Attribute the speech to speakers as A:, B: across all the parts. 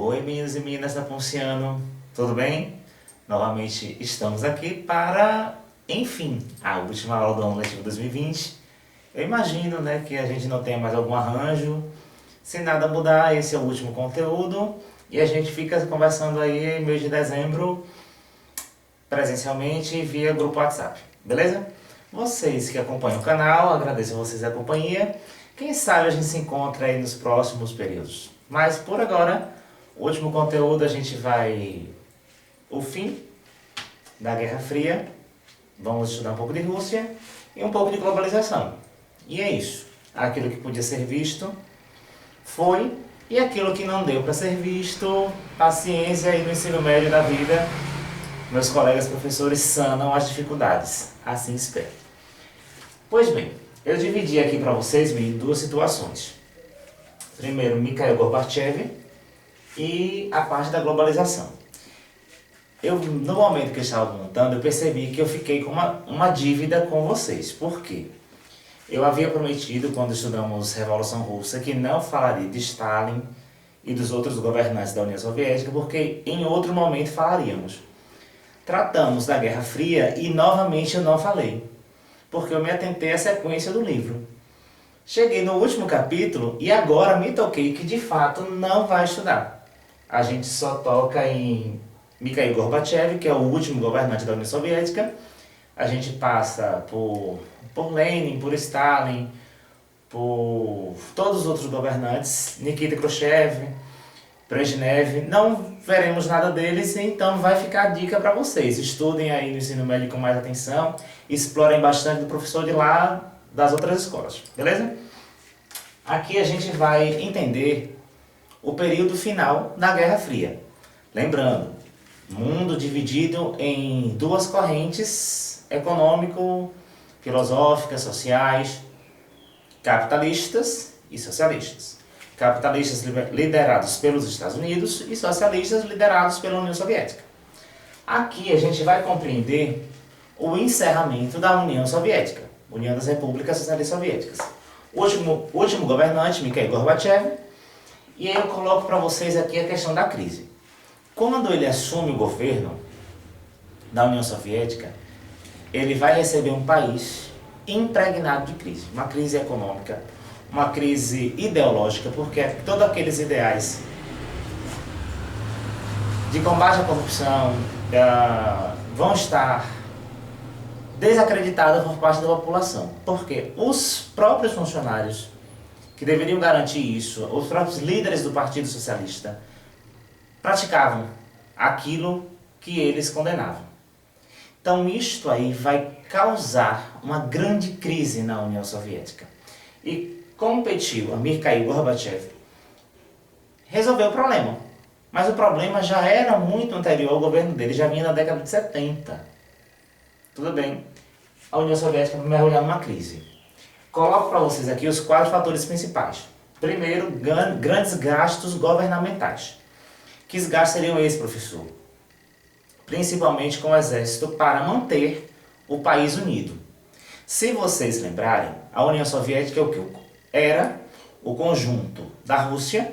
A: Oi, meninos e meninas da Ponciano, tudo bem? Novamente estamos aqui para, enfim, a última aula do ano letivo 2020. Eu imagino, que a gente não tenha mais algum arranjo. Se nada mudar, esse é o último conteúdo e a gente fica conversando aí mês de dezembro presencialmente via grupo WhatsApp, beleza? Vocês que acompanham o canal, agradeço a vocês a companhia. Quem sabe a gente se encontra aí nos próximos períodos. Mas por agora, o último conteúdo a gente vai... O fim da Guerra Fria. Vamos estudar um pouco de Rússia e um pouco de globalização. E é isso. Aquilo que podia ser visto foi, e aquilo que não deu para ser visto, paciência aí no ensino médio da vida. Meus colegas professores sanam as dificuldades. Assim espero. Pois bem, eu dividi aqui para vocês em duas situações. Primeiro, Mikhail Gorbachev e a parte da globalização. No momento que eu estava montando, eu percebi que eu fiquei com uma dívida com vocês. Por quê? Eu havia prometido, quando estudamos Revolução Russa, que não falaria de Stalin e dos outros governantes da União Soviética, porque em outro momento falaríamos. Tratamos da Guerra Fria e novamente eu não falei, porque eu me atentei à sequência do livro. Cheguei no último capítulo e agora me toquei que de fato não vai estudar. A gente só toca em Mikhail Gorbachev, que é o último governante da União Soviética. A gente passa por Lenin, por Stalin, por todos os outros governantes, Nikita Khrushchev, Brezhnev. Não veremos nada deles, então vai ficar a dica para vocês. Estudem aí no ensino médio com mais atenção, explorem bastante do professor de lá, das outras escolas, beleza? Aqui a gente vai entender o período final da Guerra Fria. Lembrando, mundo dividido em duas correntes econômico, filosóficas, sociais, capitalistas e socialistas. Capitalistas liderados pelos Estados Unidos e socialistas liderados pela União Soviética. Aqui a gente vai compreender o encerramento da União Soviética, União das Repúblicas Socialistas Soviéticas. O último governante, Mikhail Gorbachev, e aí eu coloco para vocês aqui a questão da crise. Quando ele assume o governo da União Soviética, ele vai receber um país impregnado de crise. Uma crise econômica, uma crise ideológica, porque todos aqueles ideais de combate à corrupção vão estar desacreditados por parte da população. Porque os próprios funcionários que deveriam garantir isso, os próprios líderes do Partido Socialista, praticavam aquilo que eles condenavam. Então isto aí vai causar uma grande crise na União Soviética. E competiu a Mikhail Gorbachev, resolveu o problema. Mas o problema já era muito anterior ao governo dele, já vinha na década de 70. Tudo bem, a União Soviética vai mergulhar numa crise. Coloco para vocês aqui os 4 fatores principais. Primeiro, grandes gastos governamentais. Que gastos seriam esses, professor? Principalmente com o exército para manter o país unido. Se vocês lembrarem, a União Soviética é o que? Era o conjunto da Rússia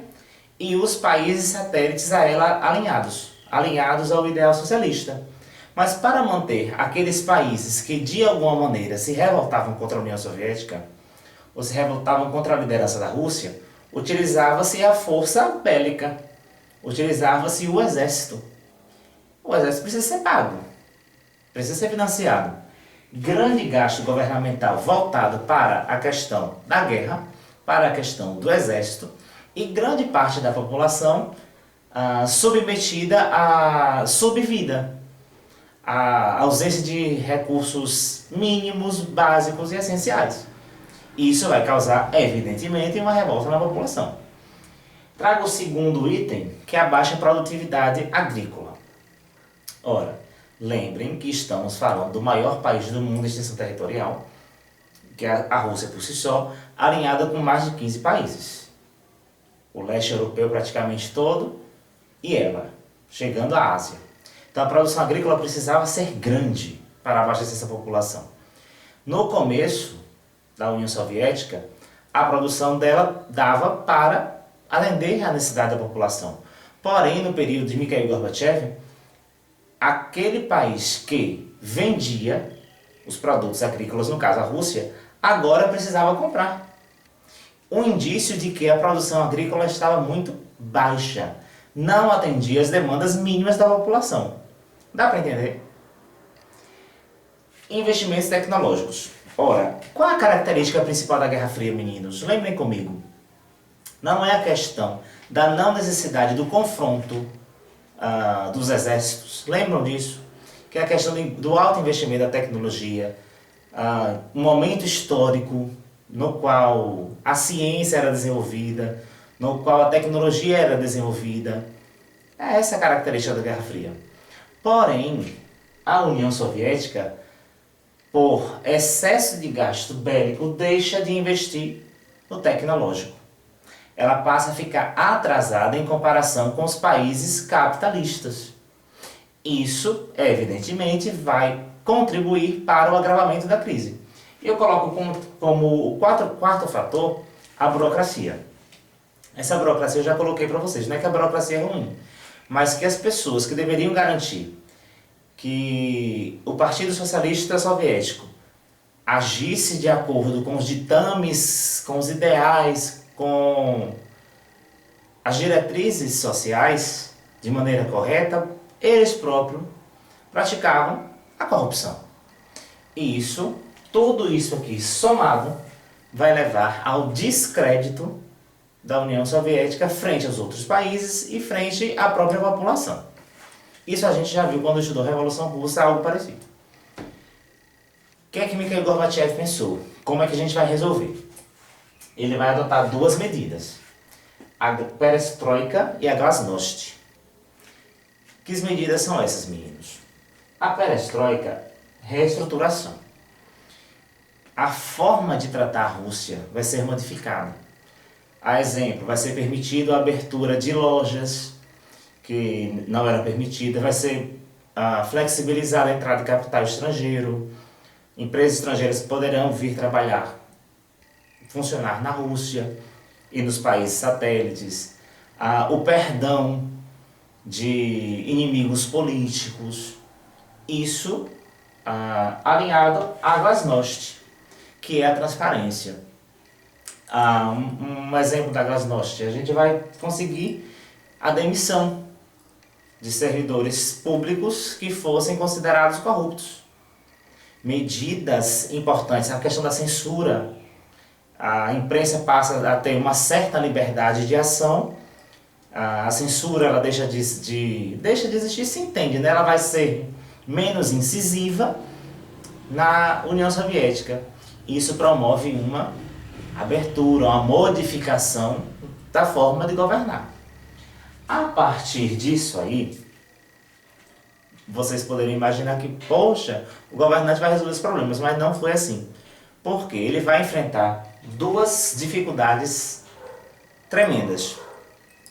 A: e os países satélites a ela alinhados ao ideal socialista. Mas para manter aqueles países que de alguma maneira se revoltavam contra a União Soviética, ou se revoltavam contra a liderança da Rússia, utilizava-se a força bélica, utilizava-se o exército. O exército precisa ser pago, precisa ser financiado. Grande gasto governamental voltado para a questão da guerra, para a questão do exército, e grande parte da população submetida à subvida, à ausência de recursos mínimos, básicos e essenciais. Isso vai causar, evidentemente, uma revolta na população. Trago o segundo item, que é a baixa produtividade agrícola. Ora, lembrem que estamos falando do maior país do mundo em extensão territorial, que é a Rússia por si só, alinhada com mais de 15 países. O leste europeu praticamente todo e ela, chegando à Ásia. Então a produção agrícola precisava ser grande para abastecer essa população. No começo da União Soviética, a produção dela dava para atender à necessidade da população. Porém, no período de Mikhail Gorbachev, aquele país que vendia os produtos agrícolas, no caso a Rússia, agora precisava comprar. Um indício de que a produção agrícola estava muito baixa, não atendia às demandas mínimas da população. Dá para entender? Investimentos tecnológicos. Ora, qual a característica principal da Guerra Fria, meninos? Lembrem comigo. Não é a questão da não necessidade do confronto dos exércitos. Lembram disso? Que é a questão do alto investimento da tecnologia, um momento histórico no qual a ciência era desenvolvida, no qual a tecnologia era desenvolvida. É essa a característica da Guerra Fria. Porém, a União Soviética, por excesso de gasto bélico, deixa de investir no tecnológico. Ela passa a ficar atrasada em comparação com os países capitalistas. Isso, evidentemente, vai contribuir para o agravamento da crise. Eu coloco como quarto fator a burocracia. Essa burocracia eu já coloquei para vocês. Não é que a burocracia é ruim, mas que as pessoas que deveriam garantir que o Partido Socialista Soviético agisse de acordo com os ditames, com os ideais, com as diretrizes sociais de maneira correta, eles próprios praticavam a corrupção. E tudo isso aqui somado, vai levar ao descrédito da União Soviética frente aos outros países e frente à própria população. Isso a gente já viu quando estudou a Revolução Russa, algo parecido. O que é que Mikhail Gorbachev pensou? Como é que a gente vai resolver? Ele vai adotar duas medidas, a perestroika e a glasnost. Que medidas são essas, meninos? A perestroika, reestruturação. A forma de tratar a Rússia vai ser modificada. A exemplo, vai ser permitido a abertura de lojas que não era permitida, vai ser flexibilizada a entrada de capital estrangeiro, empresas estrangeiras poderão vir trabalhar, funcionar na Rússia e nos países satélites, o perdão de inimigos políticos, isso alinhado à glasnost, que é a transparência. Um exemplo da glasnost, a gente vai conseguir a demissão de servidores públicos que fossem considerados corruptos. Medidas importantes, a questão da censura. A imprensa passa a ter uma certa liberdade de ação, a censura ela deixa de existir, se entende, né? Ela vai ser menos incisiva na União Soviética. Isso promove uma abertura, uma modificação da forma de governar. A partir disso aí, vocês poderiam imaginar que, poxa, o governante vai resolver os problemas, mas não foi assim. Porque ele vai enfrentar duas dificuldades tremendas.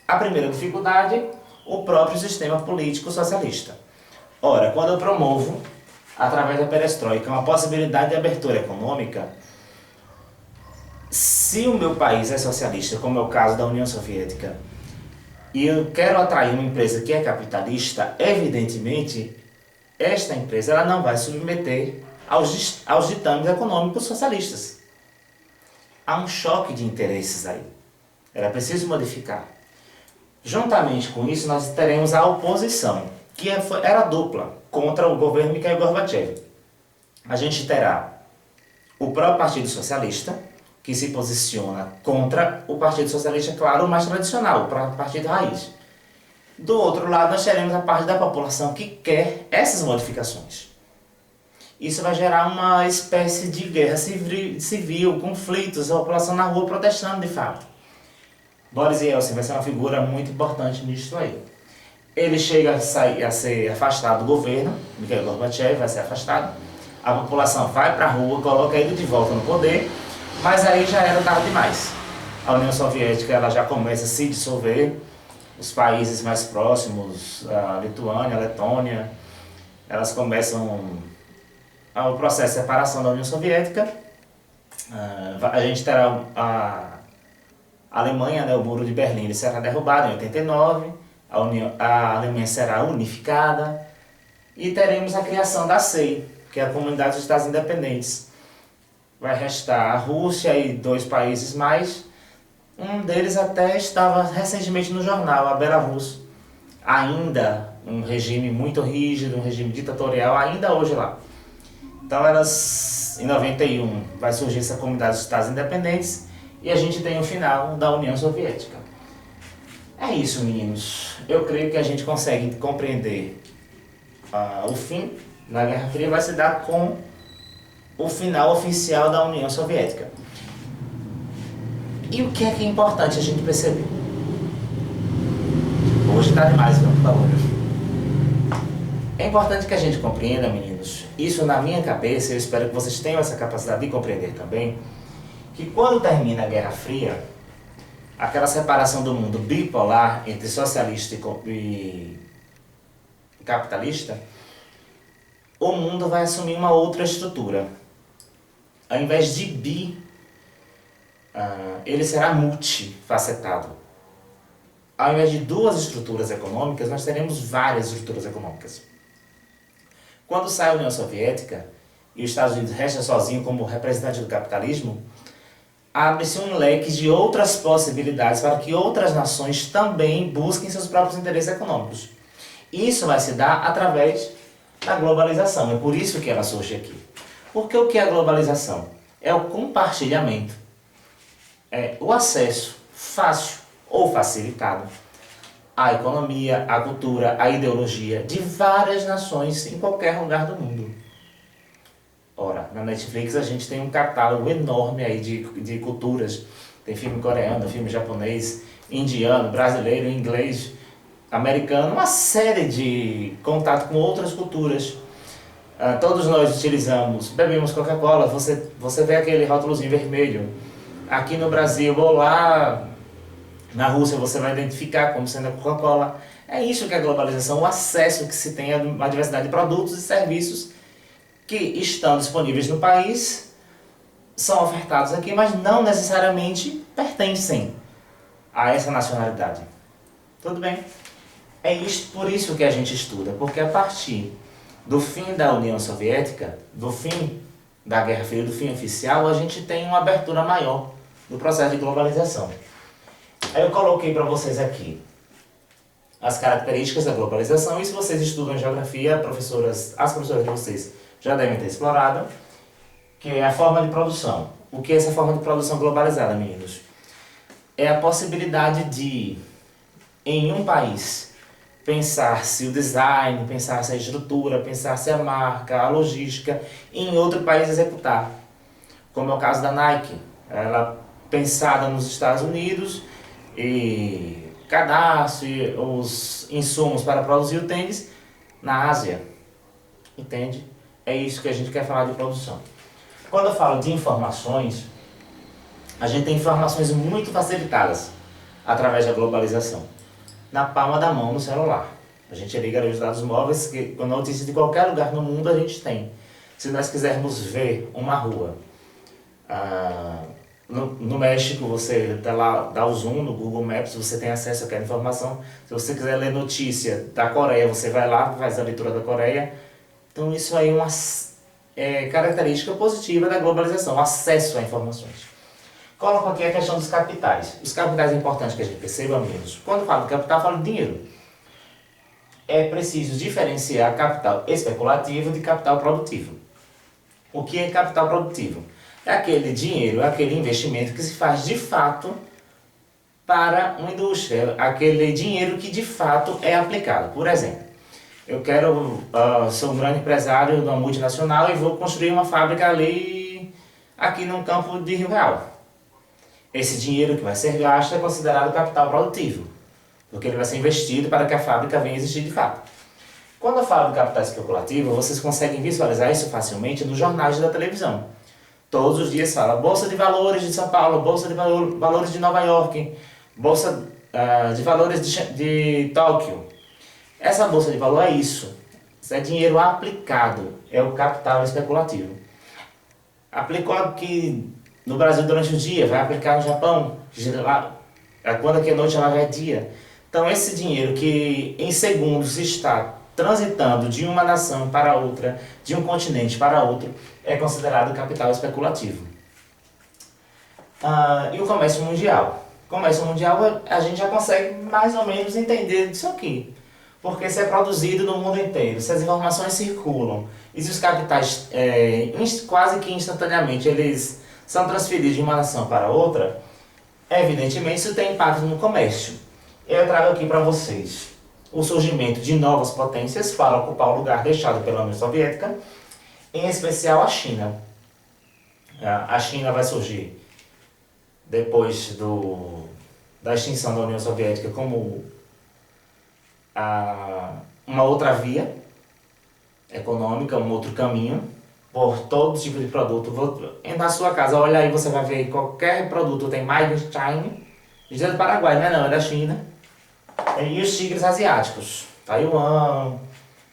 A: A primeira dificuldade, o próprio sistema político socialista. Ora, quando eu promovo, através da perestroika, uma possibilidade de abertura econômica, se o meu país é socialista, como é o caso da União Soviética, e eu quero atrair uma empresa que é capitalista, evidentemente, esta empresa ela não vai submeter aos ditames econômicos socialistas. Há um choque de interesses aí. Era preciso modificar. Juntamente com isso, nós teremos a oposição, que era dupla, contra o governo Mikhail Gorbachev. A gente terá o próprio Partido Socialista, que se posiciona contra o Partido Socialista, claro, o mais tradicional, o Partido Raiz. Do outro lado, nós teremos a parte da população que quer essas modificações. Isso vai gerar uma espécie de guerra civil, conflitos, a população na rua protestando de fato. Boris Yeltsin vai ser uma figura muito importante nisso aí. Ele chega a ser afastado do governo, Mikhail Gorbachev vai ser afastado, a população vai para a rua, coloca ele de volta no poder, mas aí já era tarde demais. A União Soviética ela já começa a se dissolver, os países mais próximos, a Lituânia, a Letônia, elas começam o processo de separação da União Soviética. A gente terá a Alemanha, né, o Muro de Berlim ele será derrubado em 89, a Alemanha será unificada e teremos a criação da CEI, que é a Comunidade dos Estados Independentes. Vai restar a Rússia e 2 países mais. Um deles até estava recentemente no jornal, a Belarus. Ainda um regime muito rígido, um regime ditatorial, ainda hoje lá. Então em 91 vai surgir essa Comunidade dos Estados Independentes e a gente tem o final da União Soviética. É isso, meninos. Eu creio que a gente consegue compreender o fim da Guerra Fria vai se dar com o final oficial da União Soviética. E o que é importante a gente perceber? Hoje está demais, viu? Por favor. É importante que a gente compreenda, meninos, isso na minha cabeça, eu espero que vocês tenham essa capacidade de compreender também, que quando termina a Guerra Fria, aquela separação do mundo bipolar entre socialista e capitalista, o mundo vai assumir uma outra estrutura. Ao invés de ele será multifacetado. Ao invés de 2 estruturas econômicas, nós teremos várias estruturas econômicas. Quando sai a União Soviética e os Estados Unidos restam sozinhos como representante do capitalismo, abre-se um leque de outras possibilidades para que outras nações também busquem seus próprios interesses econômicos. Isso vai se dar através da globalização. É por isso que ela surge aqui. Porque o que é a globalização? É o compartilhamento, é o acesso fácil ou facilitado à economia, à cultura, à ideologia de várias nações em qualquer lugar do mundo. Ora, na Netflix a gente tem um catálogo enorme aí de culturas. Tem filme coreano, filme japonês, indiano, brasileiro, inglês, americano, uma série de contato com outras culturas. Todos nós bebemos Coca-Cola, você vê aquele rótulozinho vermelho. Aqui no Brasil ou lá na Rússia você vai identificar como sendo a Coca-Cola. É isso que é a globalização, o acesso que se tem a uma diversidade de produtos e serviços que estão disponíveis no país, são ofertados aqui, mas não necessariamente pertencem a essa nacionalidade. Tudo bem? Por isso que a gente estuda, porque a partir do fim da União Soviética, do fim da Guerra Fria, do fim oficial, a gente tem uma abertura maior do processo de globalização. Aí eu coloquei para vocês aqui as características da globalização, e se vocês estudam geografia, as professoras de vocês já devem ter explorado, que é a forma de produção. O que é essa forma de produção globalizada, meninos? É a possibilidade de, em um país, pensar-se o design, pensar-se a estrutura, pensar-se a marca, a logística, e em outro país executar. Como é o caso da Nike. Ela pensada nos Estados Unidos e cadastre os insumos para produzir o tênis na Ásia. Entende? É isso que a gente quer falar de produção. Quando eu falo de informações, a gente tem informações muito facilitadas através da globalização. Na palma da mão, no celular. A gente liga os dados móveis, que com notícias de qualquer lugar no mundo a gente tem. Se nós quisermos ver uma rua, no México você dá o zoom no Google Maps, você tem acesso àquela informação. Se você quiser ler notícia da Coreia, você vai lá, faz a leitura da Coreia. Então isso aí é uma característica positiva da globalização, acesso a informações. Coloco aqui a questão dos capitais. Os capitais é importante que a gente perceba, amigos. Quando falo de capital, falo de dinheiro. É preciso diferenciar capital especulativo de capital produtivo. O que é capital produtivo? É aquele dinheiro, aquele investimento que se faz de fato para uma indústria. Aquele dinheiro que de fato é aplicado. Por exemplo, eu sou um grande empresário de uma multinacional e vou construir uma fábrica aqui num campo de Rio Real. Esse dinheiro que vai ser gasto é considerado capital produtivo, porque ele vai ser investido para que a fábrica venha existir de fato. Quando eu falo de capital especulativo, vocês conseguem visualizar isso facilmente nos jornais da televisão. Todos os dias fala Bolsa de Valores de São Paulo, Bolsa de Valores de Nova York, Bolsa de Valores de Tóquio. Essa Bolsa de Valor é isso. Isso é dinheiro aplicado, é o capital especulativo. Aplicou aqui no Brasil durante o dia, vai aplicar no Japão, quando aqui à noite ela já é dia. Então esse dinheiro que em segundos está transitando de uma nação para outra, de um continente para outro, é considerado capital especulativo. E o comércio mundial? O comércio mundial a gente já consegue mais ou menos entender disso aqui. Porque se é produzido no mundo inteiro, se as informações circulam e se os capitais quase que instantaneamente eles são transferidos de uma nação para outra, evidentemente isso tem impacto no comércio. Eu trago aqui para vocês o surgimento de novas potências para ocupar o lugar deixado pela União Soviética, em especial a China. A China vai surgir depois da extinção da União Soviética como uma outra via econômica, um outro caminho, por todo tipo de produto. Na sua casa, olha aí, você vai ver qualquer produto tem Made in China, diz do Paraguai, não, é da China. E os tigres asiáticos, Taiwan,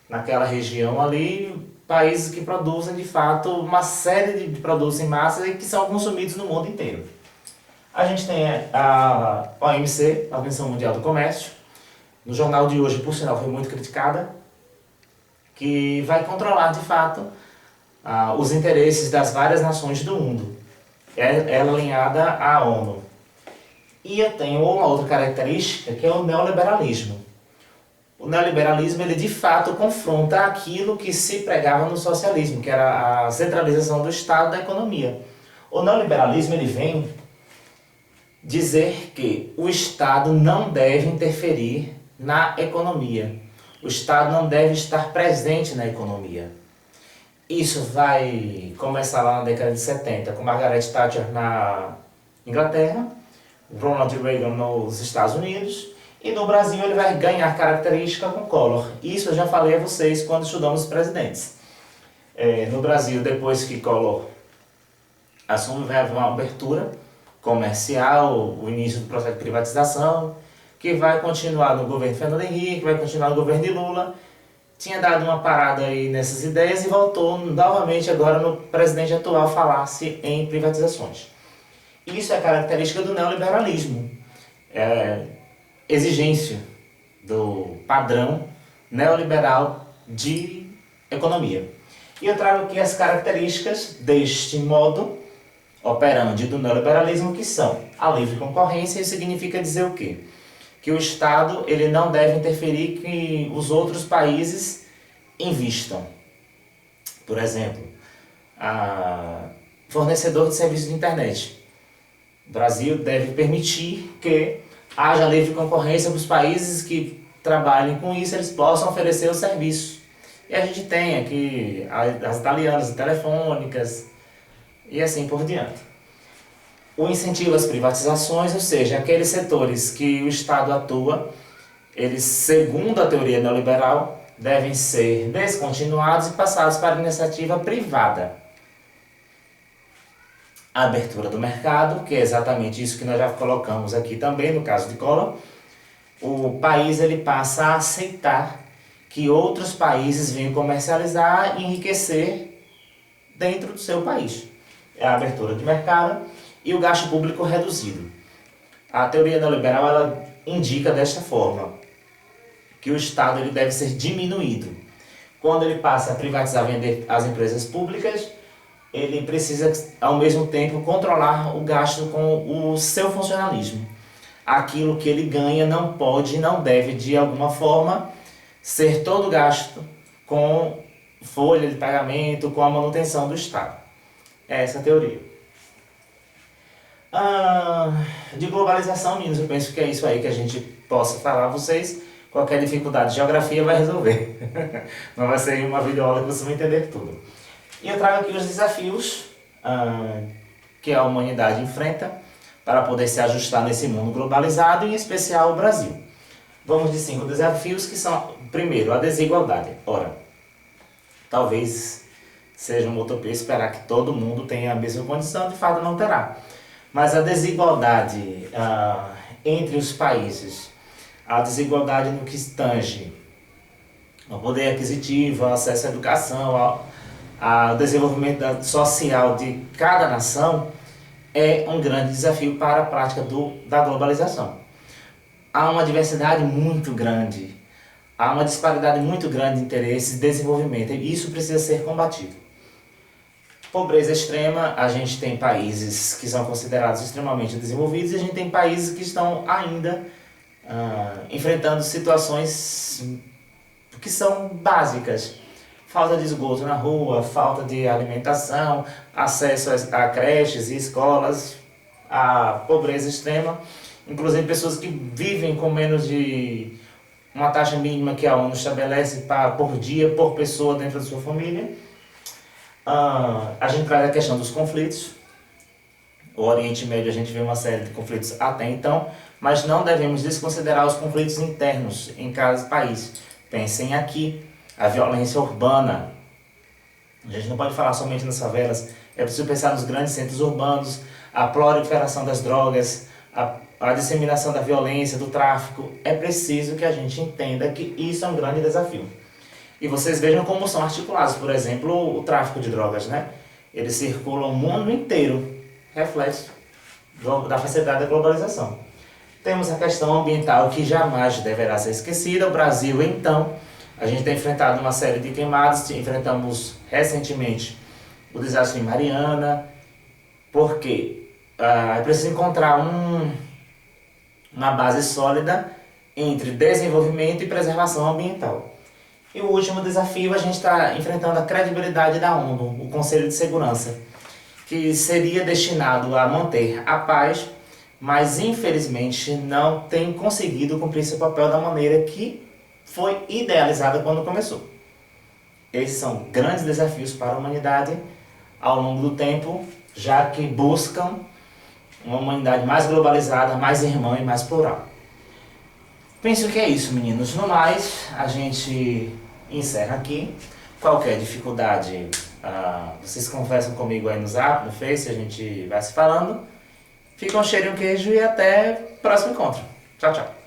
A: naquela região ali, países que produzem de fato uma série de produtos em massa e que são consumidos no mundo inteiro. A gente tem a OMC, a Organização Mundial do Comércio, no jornal de hoje, por sinal, foi muito criticada, que vai controlar de fato os interesses das várias nações do mundo. Ela alinhada à ONU. E eu tenho uma outra característica que é o neoliberalismo. O neoliberalismo, ele de fato confronta aquilo que se pregava no socialismo, que era a centralização do Estado da economia. O neoliberalismo, ele vem dizer que o Estado não deve interferir na economia. O Estado não deve estar presente na economia. Isso vai começar lá na década de 70, com Margaret Thatcher na Inglaterra, Ronald Reagan nos Estados Unidos, e no Brasil ele vai ganhar característica com Collor. Isso eu já falei a vocês quando estudamos os presidentes. No Brasil, depois que Collor assume, vai haver uma abertura comercial, o início do processo de privatização, que vai continuar no governo Fernando Henrique, vai continuar no governo de Lula. Tinha dado uma parada aí nessas ideias e voltou novamente agora no presidente atual falar-se em privatizações. Isso é característica do neoliberalismo, exigência do padrão neoliberal de economia. E eu trago aqui as características deste modo operandi do neoliberalismo, que são a livre concorrência. Isso significa dizer o quê? Que o Estado ele não deve interferir que os outros países invistam. Por exemplo, fornecedor de serviços de internet. O Brasil deve permitir que haja livre concorrência para os países que trabalhem com isso, eles possam oferecer o serviço. E a gente tem aqui as italianas, as telefônicas e assim por diante. O incentivo às privatizações, ou seja, aqueles setores que o Estado atua, eles, segundo a teoria neoliberal, devem ser descontinuados e passados para a iniciativa privada. A abertura do mercado, que é exatamente isso que nós já colocamos aqui também no caso de Collor. O país ele passa a aceitar que outros países venham comercializar e enriquecer dentro do seu país. É a abertura de mercado e o gasto público reduzido. A teoria neoliberal ela indica desta forma, que o Estado ele deve ser diminuído. Quando ele passa a privatizar, vender as empresas públicas, ele precisa, ao mesmo tempo, controlar o gasto com o seu funcionalismo. Aquilo que ele ganha não pode e não deve, de alguma forma, ser todo gasto com folha de pagamento, com a manutenção do Estado. É essa a teoria. De globalização, meninos, eu penso que é isso aí que a gente possa falar a vocês. Qualquer dificuldade de geografia vai resolver. Não vai ser uma videoaula que vocês vão entender tudo. E eu trago aqui os desafios que a humanidade enfrenta para poder se ajustar nesse mundo globalizado, em especial o Brasil. Vamos de 5 desafios que são, primeiro, a desigualdade. Ora, talvez seja uma utopia esperar que todo mundo tenha a mesma condição, de fato não terá. Mas a desigualdade entre os países, a desigualdade no que tange ao poder aquisitivo, ao acesso à educação, ao desenvolvimento social de cada nação, é um grande desafio para a prática da globalização. há uma diversidade muito grande, há uma disparidade muito grande de interesses e desenvolvimento, e isso precisa ser combatido. Pobreza extrema, a gente tem países que são considerados extremamente desenvolvidos e a gente tem países que estão ainda enfrentando situações que são básicas. Falta de esgoto na rua, falta de alimentação, acesso a creches e escolas, a pobreza extrema, inclusive pessoas que vivem com menos de uma taxa mínima que a ONU estabelece por dia, por pessoa dentro da sua família. A gente traz a questão dos conflitos. O Oriente Médio, a gente vê uma série de conflitos até então, mas não devemos desconsiderar os conflitos internos em cada país. Pensem aqui, a violência urbana. A gente não pode falar somente nas favelas, é preciso pensar nos grandes centros urbanos, a proliferação das drogas, a disseminação da violência, do tráfico. É preciso que a gente entenda que isso é um grande desafio. E vocês vejam como são articulados, por exemplo, o tráfico de drogas, né? Eles circulam o mundo inteiro, reflexo da facilidade da globalização. Temos a questão ambiental que jamais deverá ser esquecida. O Brasil, então, a gente tem enfrentado uma série de queimadas, enfrentamos recentemente o desastre em Mariana, porque é preciso encontrar uma base sólida entre desenvolvimento e preservação ambiental. E o último desafio, a gente está enfrentando a credibilidade da ONU, o Conselho de Segurança, que seria destinado a manter a paz, mas infelizmente não tem conseguido cumprir seu papel da maneira que foi idealizada quando começou. Esses são grandes desafios para a humanidade ao longo do tempo, já que buscam uma humanidade mais globalizada, mais irmã e mais plural. Penso que é isso, meninos. No mais, a gente encerra aqui. Qualquer dificuldade, vocês conversam comigo aí no Zap, no Face, a gente vai se falando. Fica um cheiro e um queijo e até o próximo encontro. Tchau, tchau.